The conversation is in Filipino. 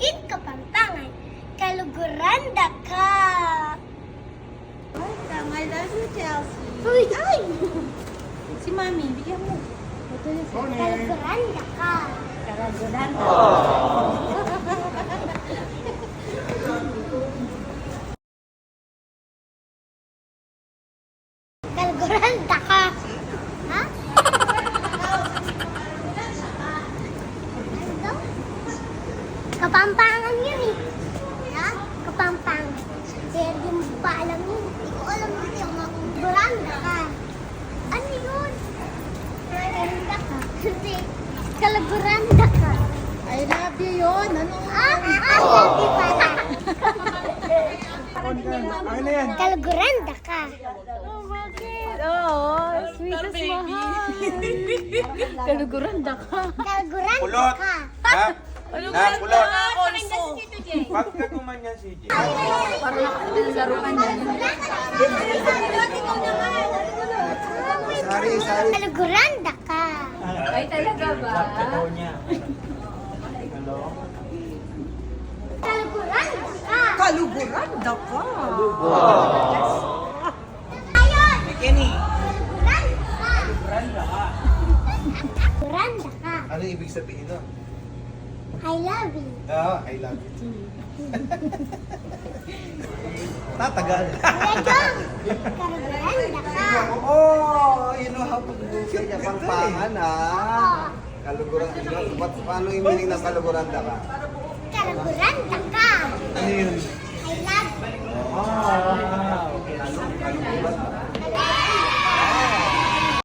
Taguig, Kapampangan. Kaluguranda ka. Tama, I love you, Chelsea. Uy! Ay! Si Mami, bigyan mo. Ito na si Kaluguranda ka. Karaguranda. Kaluguranda ka. Ha? Ano daw? Kapampangan yun eh. Ha? Kapampangan. Kaya di mo pa alam yun. Hindi ko alam yun yung kaluguranda ka. Ano yun? Kaluguranda ka. Kasi kaluguranda ka. I love you yun. Ano? Hindi pala. Ano yan? Kaluguranda ka. Oh, bakit? Oh, sweet as mahal. Kaluguranda ka. Kaluguranda Kulot. ka. Ha? Ha? Kulot. Also. Wag ka gumanyan si Jay. Parang laruan yan. Sorry, sorry. Kaluguranda ka. Ay, talaga ba? Kaluguranda ka. Kaluguranda ka. Ayun! Kenny. Kaluguranda ka. Kaluguranda ka. Ano ibig sabihin nun? I love you. I love you too. Tatagal. Legang! Kaluguranda ka. Oh, you know how to do kaya pangpangan ha. Kaluguranda. Paano yung meaning ng kaluguranda ka? Kaluguranda ka. Ano yun? I love you. Ah, okay. Kaluguranda.